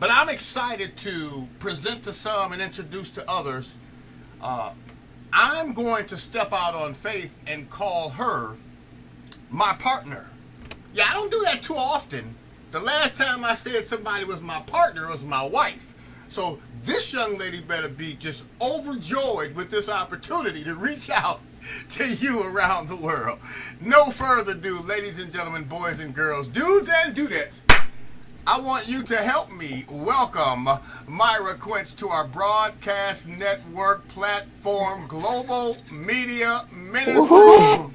But I'm excited to present to some and introduce to others. Uh, I'm going to step out on faith and call her my partner. Yeah, I don't do that too often. The last time I said somebody was my partner was my wife. So this young lady better be just overjoyed with this opportunity to reach out to you around the world. No further ado, ladies and gentlemen, boys and girls, dudes and dudettes, I want you to help me welcome Myra Quince to our broadcast network platform, Global Media Ministries. Woohoo!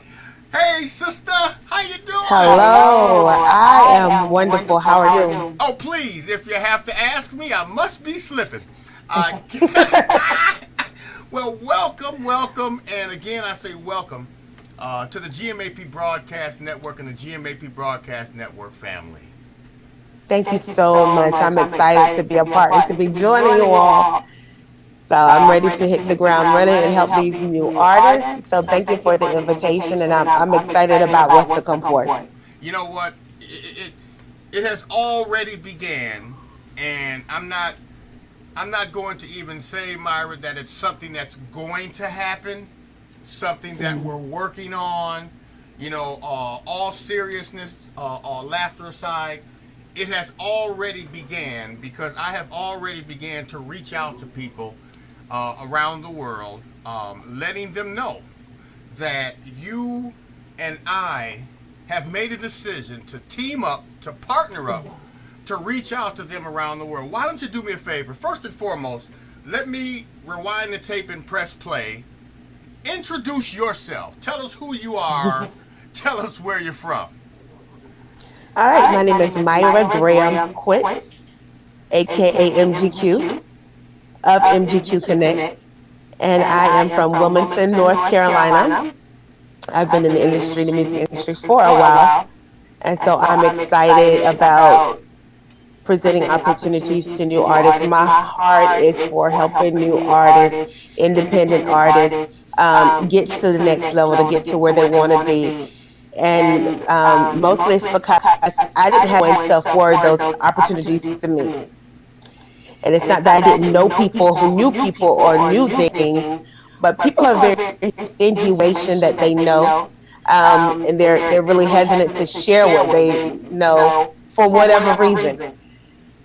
Hey, sister, how you doing? Hello, I am wonderful. How are you? Oh, please, if you have to ask me, I must be slipping. Uh, well, welcome, and again, I say welcome to the GMAP Broadcast Network and the GMAP Broadcast Network family. Thank you so much. I'm excited to be a part and to be joining you all. So I'm ready to hit the ground running and help these new artists. So thank you for the invitation, and I'm excited about what's to come forth. You know what? It has already began, and I'm not going to even say, Myra, that it's something that's going to happen, something that we're working on. All seriousness, all laughter aside, it has already began because I have already began to reach out to people around the world, letting them know that you and I have made a decision to team up, to partner up, to reach out to them around the world. Why don't you do me a favor? First and foremost, let me rewind the tape and press play. Introduce yourself. Tell us who you are. Tell us where you're from. All right, my name is Myra Graham Quitz, aka MGQ of MGQ Connect, and I am from Wilmington, North Carolina. I've been in the music industry for a while, and so I'm excited about presenting opportunities to new artists. My heart is for helping new artists, independent artists, get to the next level, to get to where they want to be. And mostly it's because I didn't have when self worth those opportunities to me. And it's not that I didn't know people who knew people or knew things, but people are very stingy that they know, and they're really hesitant to share what they know for whatever reason.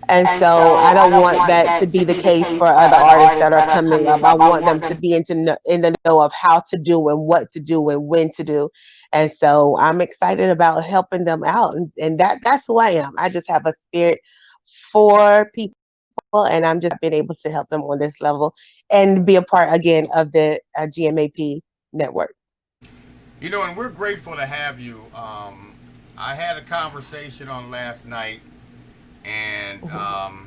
And so I don't want that to be the case for other artists that are coming up. I want them to be in the know of how to do and what to do and when to do. And so I'm excited about helping them out. And that's who I am. I just have a spirit for people, and I'm just being able to help them on this level and be a part again of the GMAP network. And we're grateful to have you. I had a conversation on last night, and Mhm.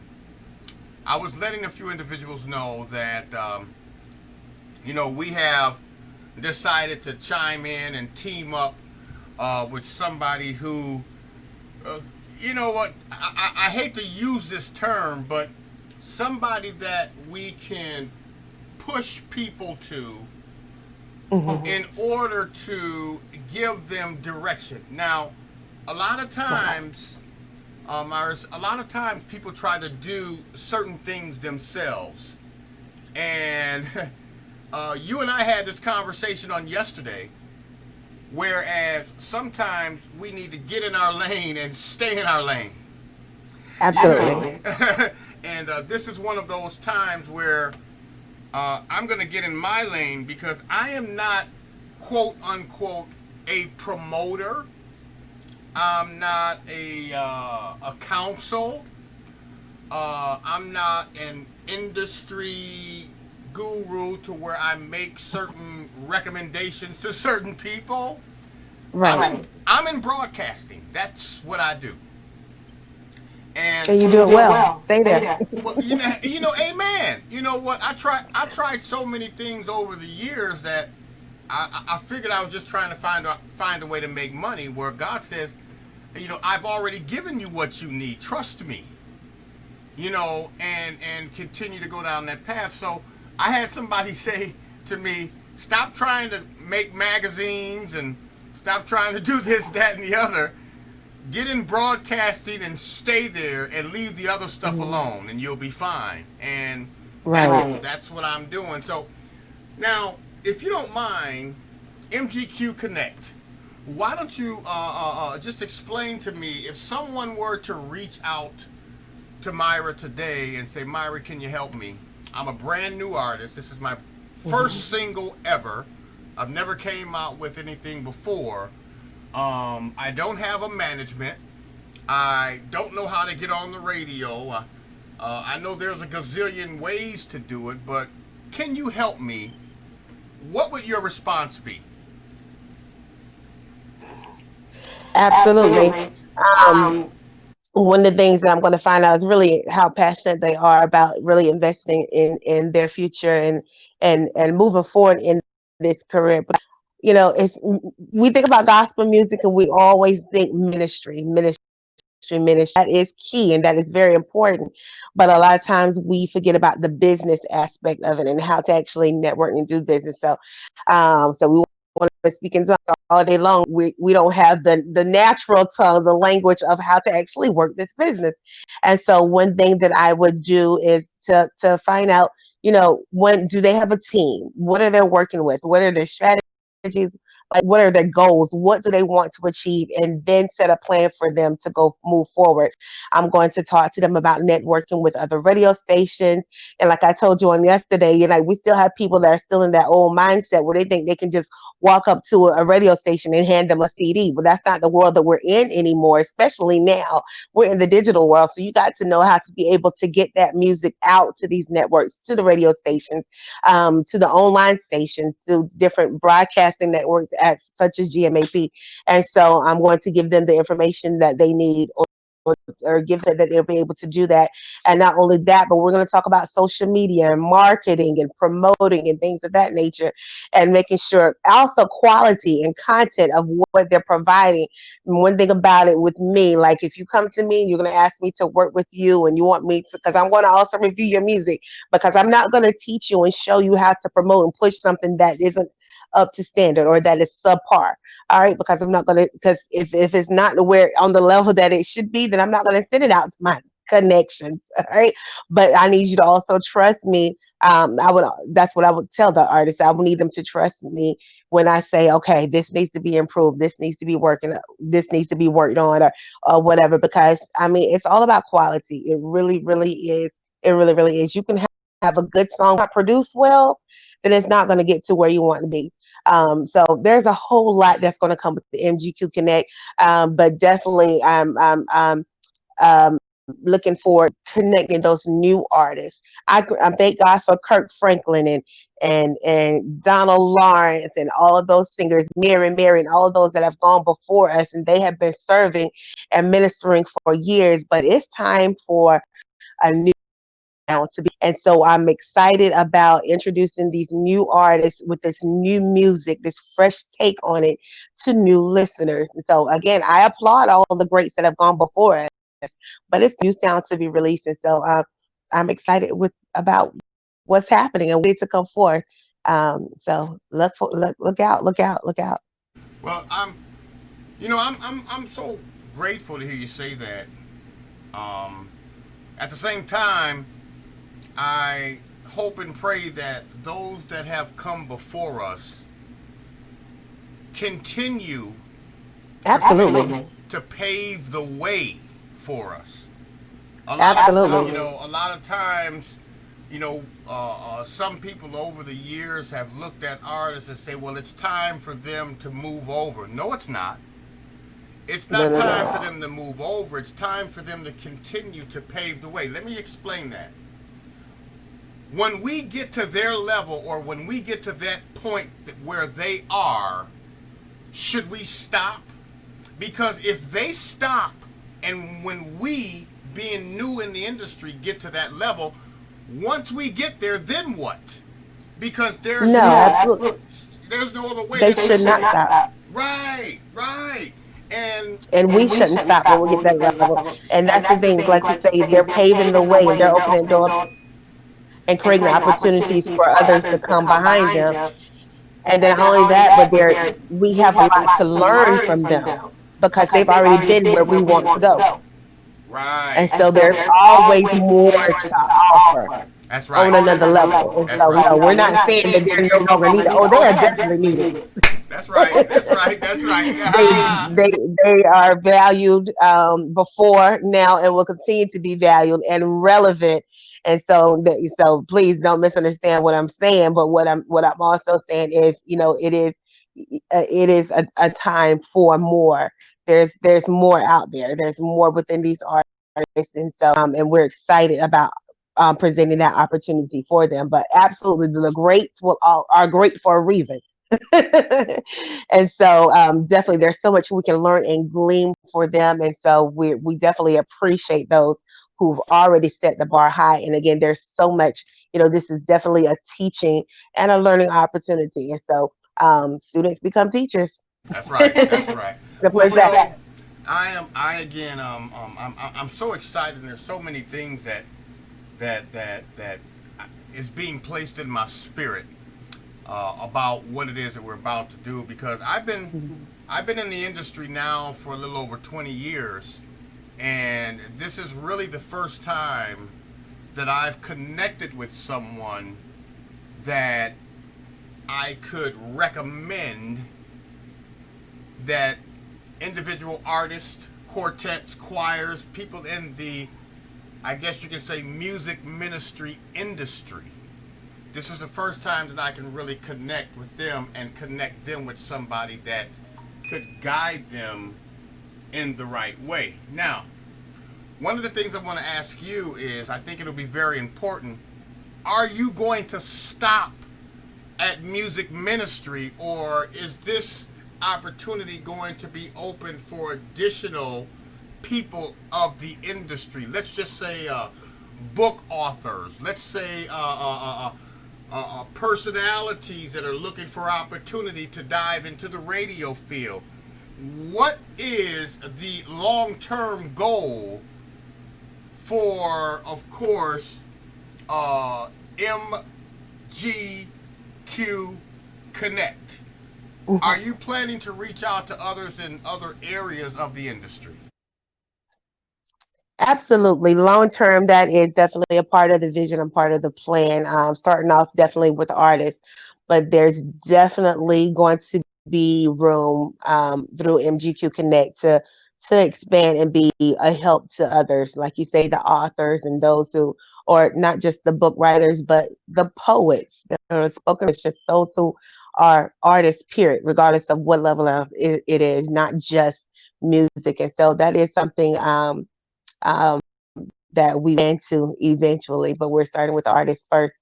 I was letting a few individuals know that we have decided to chime in and team up with somebody who, uh, you know what, I hate to use this term, but somebody that we can push people to Mhm. in order to give them direction. Now, a lot of Wow. times, Iris, a lot of times people try to do certain things themselves. And you and I had this conversation on yesterday, whereas sometimes we need to get in our lane and stay in our lane. Absolutely. And this is one of those times where I'm going to get in my lane because I am not, quote unquote, a promoter. I'm not a counsel. I'm not an industry guru to where I make certain recommendations to certain people. I'm Right. in I'm in broadcasting. That's what I do. And And you do it well. Stay there. well, amen. You know what? I tried so many things over the years that I figured I was just trying to find a way to make money. Where God says, I've already given you what you need. Trust me. And continue to go down that path. So I had somebody say to me, stop trying to make magazines and stop trying to do this, that, and the other. Get in broadcasting and stay there and leave the other stuff Mhm. alone, and you'll be fine. And Right. that's what I'm doing. So now, if you don't mind, MGQ Connect. Why don't you just explain to me if someone were to reach out to Myra today and say, Myra, can you help me? I'm a brand new artist. This is my Mhm. first single ever. I've never came out with anything before. I don't have a management. I don't know how to get on the radio. I know there's a gazillion ways to do it, but can you help me? What would your response be? Absolutely. Um, One of the things that I'm going to find out is really how passionate they are about really investing in their future and moving forward in this career. You know, it's we think about gospel music and we always think ministry. That is key and that is very important. But a lot of times we forget about the business aspect of it and how to actually network and do business. So we want to speak in tongues all day long. We don't have the natural tongue, the language of how to actually work this business. And so one thing that I would do is to find out, when do they have a team? What are they working with? What are their strategies? Like what are their goals? What do they want to achieve? And then set a plan for them to go move forward. I'm going to talk to them about networking with other radio stations. And like I told you on yesterday, we still have people that are still in that old mindset where they think they can just walk up to a radio station and hand them a CD. But that's not the world that we're in anymore, especially now. We're in the digital world. So you got to know how to be able to get that music out to these networks, to the radio stations, to the online stations, to different broadcasting networks as such as GMAP. And so I'm going to give them the information that they need or give them that they'll be able to do that. And not only that, but we're going to talk about social media and marketing and promoting and things of that nature and making sure also quality and content of what they're providing. And one thing about it with me, like if you come to me, you're going to ask me to work with you and you want me to, because I'm going to also review your music because I'm not going to teach you and show you how to promote and push something that isn't up to standard or that is subpar. All right, because I'm not gonna because if it's not where on the level that it should be, then I'm not gonna send it out to my connections. All right. But I need you to also trust me. That's what I would tell the artist. I would need them to trust me when I say, okay, this needs to be improved, this needs to be this needs to be worked on or whatever. Because I mean it's all about quality. It really, really is. It really, really is. You can have a good song not produced well, then it's not going to get to where you want to be. So there's a whole lot that's going to come with the MGQ Connect, but definitely I'm looking forward connecting those new artists. I thank God for Kirk Franklin and Donald Lawrence and all of those singers, Mary and all of those that have gone before us, and they have been serving and ministering for years. But it's time for a new now to be. And so I'm excited about introducing these new artists with this new music, this fresh take on it to new listeners. And so again, I applaud all the greats that have gone before us, but it's new sound to be released. And so I'm excited with about what's happening and waiting to come forth. So look out. Well, I'm so grateful to hear you say that. Um, at the same time, I hope and pray that those that have come before us continue to Absolutely. to pave the way for us. Absolutely. A lot of times, some people over the years have looked at artists and say, well, it's time for them to move over. No, it's not. It's No, not no, time no. for them to move over. It's time for them to continue to pave the way. Let me explain that. When we get to their level or when we get to that point where they are, should we stop? Because if they stop and when we, being new in the industry, get to that level, once we get there, then what? Because No, absolutely. there's no other way They that should not stop. right. And And we shouldn't stop when we get to that level. And that's the thing, like you say, they're paving the way and they're opening doors and creating opportunities for others to come behind them. And then not only that, but we have a lot to learn from them because they've already been where we want to go. Right. And so there's always more to offer That's on right. another level. And so, no, we're not saying that they're no longer needed. Oh, they are definitely needed. That's right. That's right. That's right. they they are valued before, now, and will continue to be valued and relevant. And so, so please don't misunderstand what I'm saying. But what I'm also saying is, it is a time for more. There's more out there. There's more within these artists, and so and we're excited about presenting that opportunity for them. But absolutely, the greats are great for a reason. And so definitely there's so much we can learn and glean for them, and so we definitely appreciate those who've already set the bar high. And again, there's so much, this is definitely a teaching and a learning opportunity, and so students become teachers. That's right. That's right. Simple Well, as that. I again, I'm so excited. And there's so many things that is being placed in my spirit about what it is that we're about to do, because I've been in the industry now for a little over 20 years, and this is really the first time that I've connected with someone that I could recommend, that individual artists, quartets, choirs, people in the, I guess you can say, music ministry industry. This is the first time that I can really connect with them and connect them with somebody that could guide them in the right way. Now, one of the things I want to ask you is, I think it'll be very important, are you going to stop at music ministry, or is this opportunity going to be open for additional people of the industry? Let's just say book authors. Let's say personalities that are looking for opportunity to dive into the radio field. What is the long-term goal for, of course, MGQ Connect? Are you planning to reach out to others in other areas of the industry? Absolutely. Long term, that is definitely a part of the vision and part of the plan. Starting off definitely with artists, but there's definitely going to be room through MGQ Connect to expand and be a help to others, like you say, the authors and those who, or not just the book writers, but the poets that are spoken. It's just those who are artists, period, regardless of what level of it is, not just music. And so that is something. Um, that we plan to eventually, but we're starting with artists first,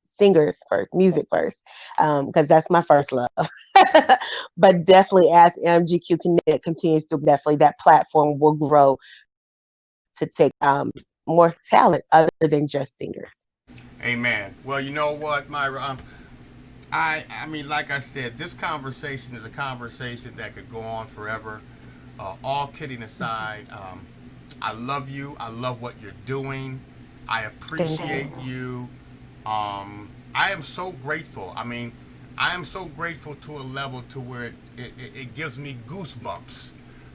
singers first, music first, because that's my first love. But definitely, as MGQ Connect continues to, definitely that platform will grow to take more talent other than just singers. Amen. Well, you know what, Myra? I mean, like I said, this conversation is a conversation that could go on forever. All kidding aside, I love you. I love what you're doing. I Thank appreciate you. you. I am so grateful. I mean, I am so grateful to a level to where it gives me goosebumps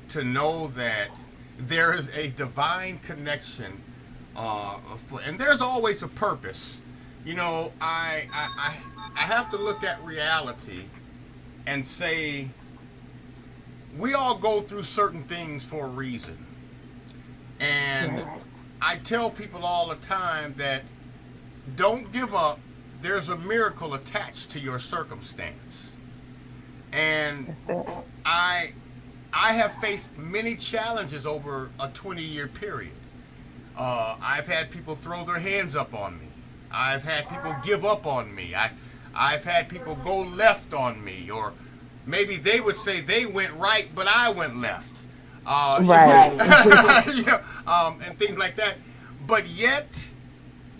to know that there is a divine connection, and there's always a purpose. You know, I have to look at reality and say we all go through certain things for a reason. And Right. I tell people all the time that don't give up. There's a miracle attached to your circumstance. And That's it. I I have faced many challenges over a 20-year period. I've had people throw their hands up on me. I've had people give up on me. I've had people go left on me, or maybe they would say they went right, but I went left. You Right. know, you know, and things like that. But yet,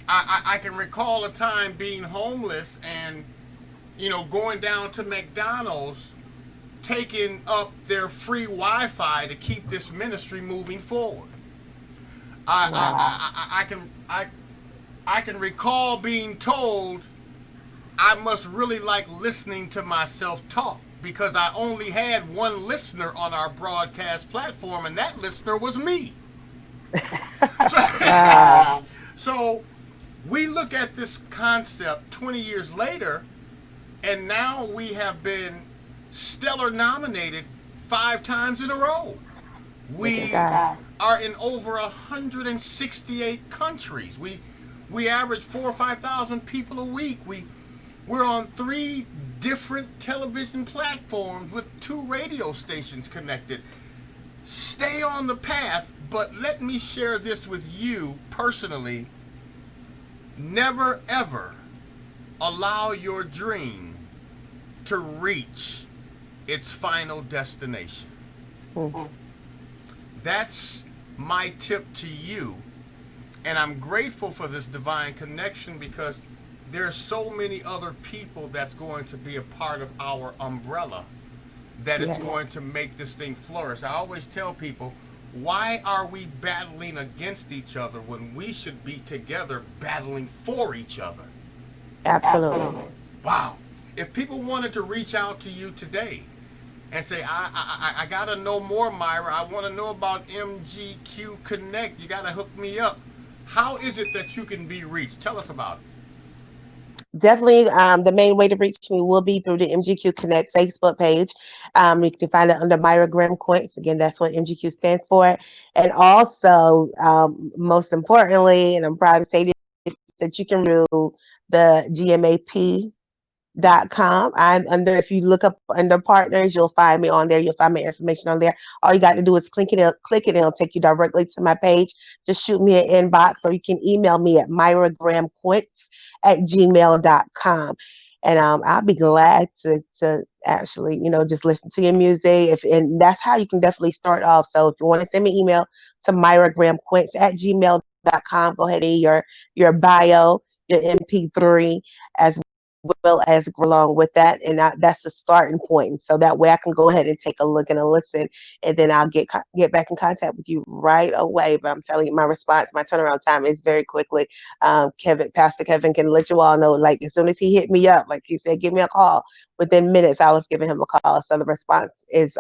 I can recall a time being homeless and, going down to McDonald's, taking up their free Wi-Fi to keep this ministry moving forward. I, Wow. I can recall being told I must really like listening to myself talk. because I only had one listener on our broadcast platform, and that listener was me. Wow. So we look at this concept 20 years later, and now we have been stellar nominated 5 times in a row. Look at We God. are in over 168 countries. We average 4 or 5 thousand people a week. We're on 3 different television platforms with 2 radio stations connected. Stay on the path, but let me share this with you personally. Never ever allow your dream to reach its final destination. Mm. That's my tip to you. And I'm grateful for this divine connection because there's so many other people that's going to be a part of our umbrella that is Yes. going to make this thing flourish. I always tell people, why are we battling against each other when we should be together battling for each other? Absolutely. Wow. If people wanted to reach out to you today and say, I got to know more, Myra. I want to know about MGQ Connect. You got to hook me up. How is it that you can be reached? Tell us about it. Definitely, the main way to reach me will be through the MGQ Connect Facebook page. You can find it under Myra Graham Quince. Again, that's what MGQ stands for. And also, most importantly, and I'm proud to say this, that you can do the GMAP.com. I'm under, if you look up under partners, you'll find me on there. You'll find my information on there. All you got to do is click it, and it'll take you directly to my page. Just shoot me an inbox, or you can email me at myragrahamquince@gmail.com. And I'll be glad to actually, just listen to your music. And that's how you can definitely start off. So if you want to send me an email to myragrahamquince@gmail.com, go ahead and your bio, your MP3, as well as go along with that. And that's the starting point. So that way I can go ahead and take a look and a listen, and then I'll get back in contact with you right away. But I'm telling you, my response, my turnaround time is very quickly. Pastor Kevin can let you all know, like as soon as he hit me up, like he said, give me a call. Within minutes, I was giving him a call. So the response is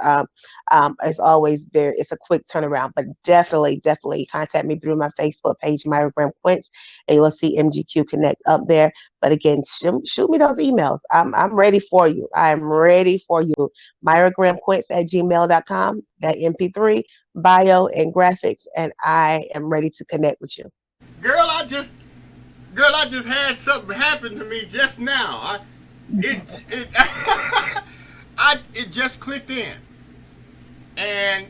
always very, it's a quick turnaround. But definitely contact me through my Facebook page, Myra Graham Quince, and you'll see MGQ Connect up there. But again, shoot me those emails. I'm ready for you. I'm ready for you. MyraGrahamQuince@gmail.com, that MP3, bio, and graphics, and I am ready to connect with you. Girl, I just had something happen to me just now. It it just clicked in, and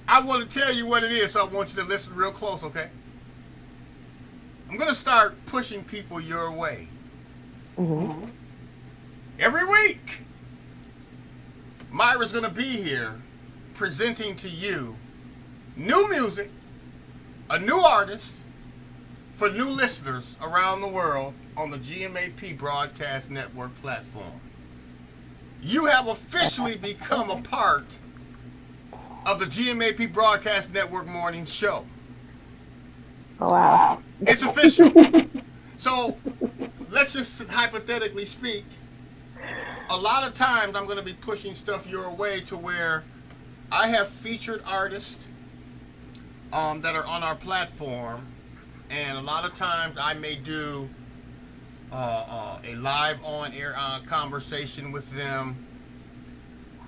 I want to tell you what it is. So I want you to listen real close, okay? I'm gonna start pushing people your way Hmm. every week. Myra's gonna be here presenting to you new music, a new artist for new listeners around the world on the GMAP Broadcast Network platform. You have officially become a part of the GMAP Broadcast Network morning show. Oh, wow. It's official. So let's just hypothetically speak. A lot of times I'm going to be pushing stuff your way to where I have featured artists that are on our platform, and a lot of times I may do a live on-air conversation with them.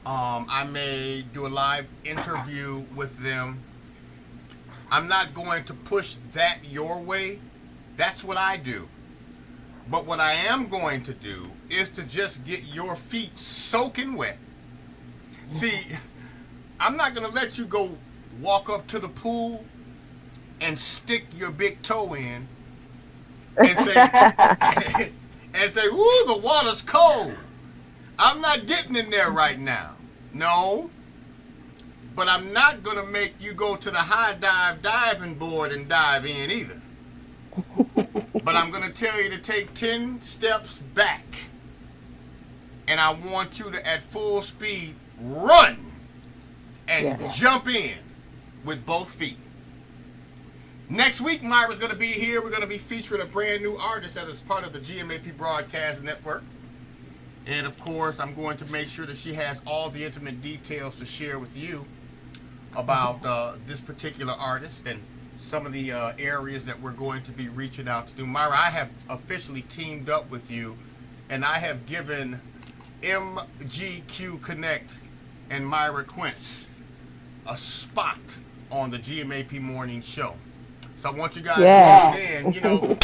I may do a live interview with them. I'm not going to push that your way. That's what I do. But what I am going to do is to just get your feet soaking wet. See, I'm not going to let you go walk up to the pool and stick your big toe in and say, ooh, the water's cold. I'm not getting in there right now. No, but I'm not going to make you go to the high dive diving board and dive in either. But I'm going to tell you to take 10 steps back. And I want you to, at full speed, run and Yes. jump in with both feet. Next week, Myra's going to be here. We're going to be featuring a brand new artist that is part of the GMAP Broadcast Network. And of course, I'm going to make sure that she has all the intimate details to share with you about this particular artist and some of the areas that we're going to be reaching out to do. Myra, I have officially teamed up with you, and I have given MGQ Connect and Myra Quince a spot on the GMAP morning show. So I want you guys to tune in.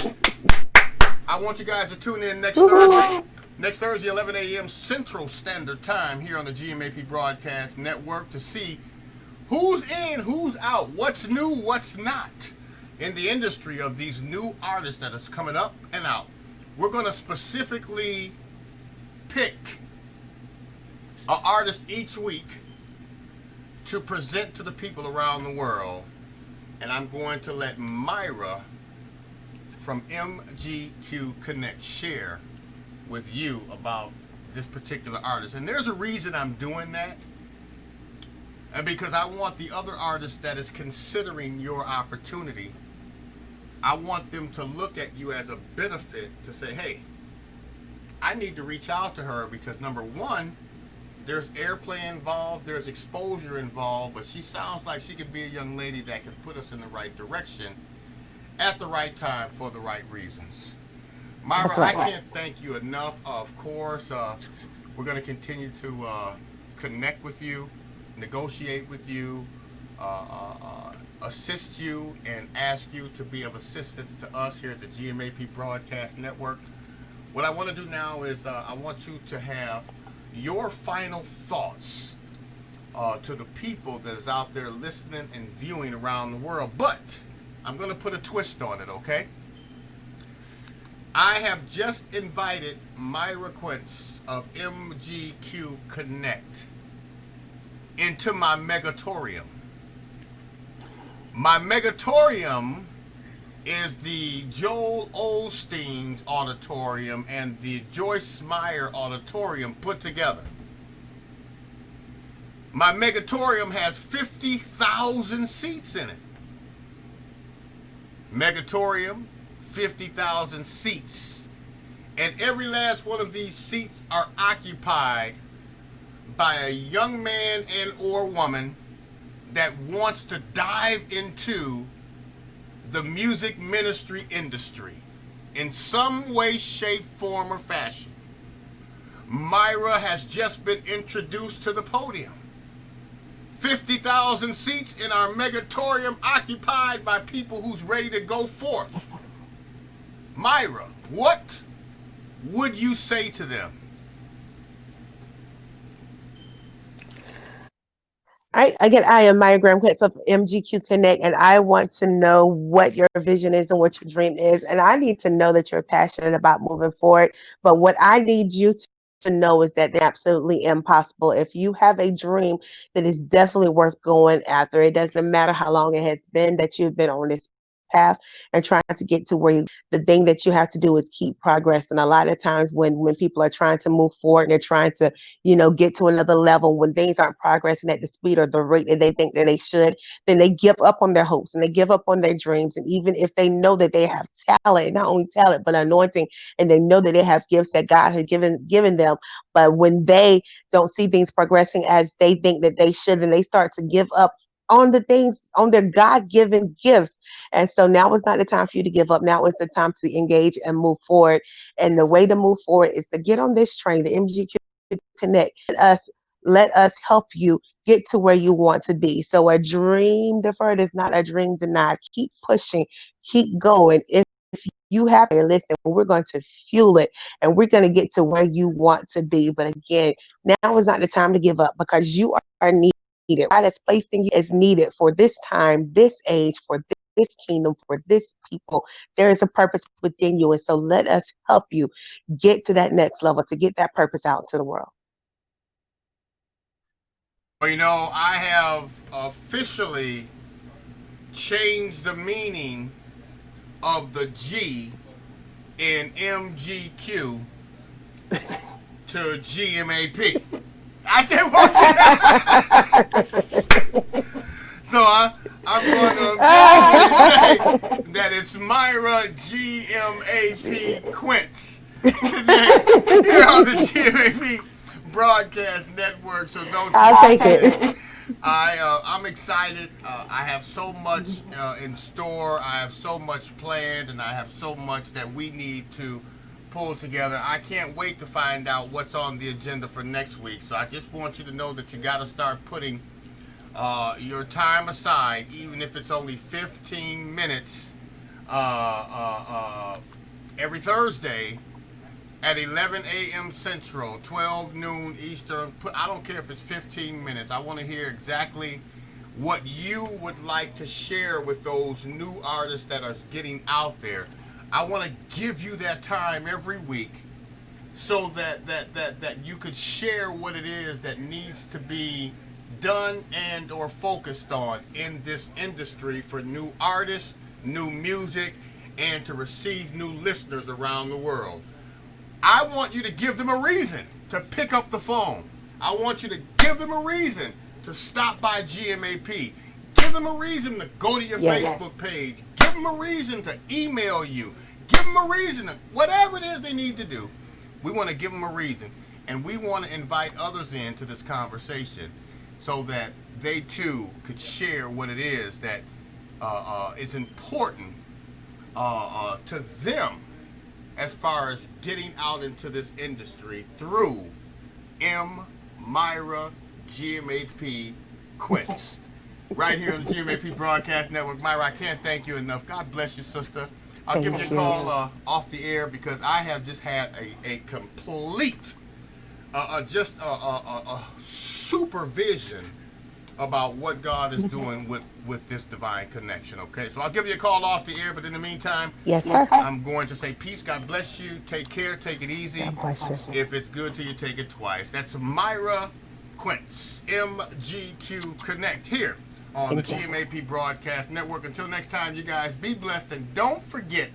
I want you guys to tune in next Thursday. Next Thursday, 11 a.m. Central Standard Time here on the GMAP Broadcast Network to see who's in, who's out, what's new, what's not in the industry of these new artists that is coming up and out. We're going to specifically pick an artist each week to present to the people around the world, and I'm going to let Myra from MGQ Connect share with you about this particular artist. And there's a reason I'm doing that, and because I want the other artists that is considering your opportunity, I want them to look at you as a benefit to say, hey, I need to reach out to her because number one, there's airplay involved, there's exposure involved, but she sounds like she could be a young lady that could put us in the right direction at the right time for the right reasons. Myra, I can't thank you enough. Of course, we're going to continue to connect with you, negotiate with you, assist you, and ask you to be of assistance to us here at the GMAP Broadcast Network. What I want to do now is I want you to have your final thoughts to the people that is out there listening and viewing around the world. But I'm going to put a twist on it, okay? I have just invited Myra Quince of MGQ Connect into my megatorium. My megatorium is the Joel Osteen's auditorium and the Joyce Meyer auditorium put together. My megatorium has 50,000 seats in it. Megatorium, 50,000 seats. And every last one of these seats are occupied by a young man and or woman that wants to dive into the music ministry industry in some way, shape, form, or fashion. Myra has just been introduced to the podium. 50,000 seats in our megatorium occupied by people who's ready to go forth. Myra, what would you say to them? I am Myra Quince of MGQ Connect, and I want to know what your vision is and what your dream is. And I need to know that you're passionate about moving forward. But what I need you to know is that they're absolutely impossible. If you have a dream that is definitely worth going after, it doesn't matter how long it has been that you've been on this path and trying to get to where the thing that you have to do is keep progress. And a lot of times when people are trying to move forward and they're trying to get to another level, when things aren't progressing at the speed or the rate that they think that they should, then they give up on their hopes and they give up on their dreams. And even if they know that they have talent, not only talent but anointing, and they know that they have gifts that God has given them, but when they don't see things progressing as they think that they should, then they start to give up on the things, on their God-given gifts. And so now is not the time for you to give up. Now is the time to engage and move forward. And the way to move forward is to get on this train, the MGQ Connect. Let us help you get to where you want to be. So a dream deferred is not a dream denied. Keep pushing, keep going. If you have a listen, we're going to fuel it and we're going to get to where you want to be. But again, now is not the time to give up because you are needed. God has placed in you as needed for this time, this age, for this kingdom, for this people. There is a purpose within you. And so let us help you get to that next level, to get that purpose out to the world. Well, I have officially changed the meaning of the G in MGQ to GMAP. I didn't want to. So I'm going to officially say that it's Myra GMAP Quince Connect here on the GMAP Broadcast Network. So don't you I'll take forget. it. I'm excited. I have so much in store. I have so much planned, and I have so much that we need to pull together. I can't wait to find out what's on the agenda for next week. So I just want you to know that you got to start putting your time aside, even if it's only 15 minutes every Thursday at 11 a.m. Central, 12 noon Eastern. I don't care if it's 15 minutes. I want to hear exactly what you would like to share with those new artists that are getting out there. I want to give you that time every week so that you could share what it is that needs to be done and or focused on in this industry for new artists, new music, and to receive new listeners around the world. I want you to give them a reason to pick up the phone. I want you to give them a reason to stop by GMAP. Give them a reason to go to your Facebook page. Give them a reason to email you. Give them a reason to, whatever it is they need to do. We want to give them a reason. And we want to invite others into this conversation so that they too could share what it is that is important to them as far as getting out into this industry through Myra GMAP Quince. Right here on the GMAP Broadcast Network. Myra, I can't thank you enough. God bless you, sister. I'll give you a call off the air because I have just had a complete, supervision about what God is doing with this divine connection, okay? So I'll give you a call off the air, but in the meantime, I'm going to say peace. God bless you. Take care. Take it easy. God bless you. If it's good to you, take it twice. That's Myra Quince, MGQ Connect, here on the GMAP Broadcast Network. Until next time, you guys be blessed, and don't forget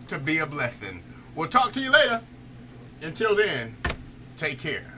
to be a blessing. We'll talk to you later. Until then, take care.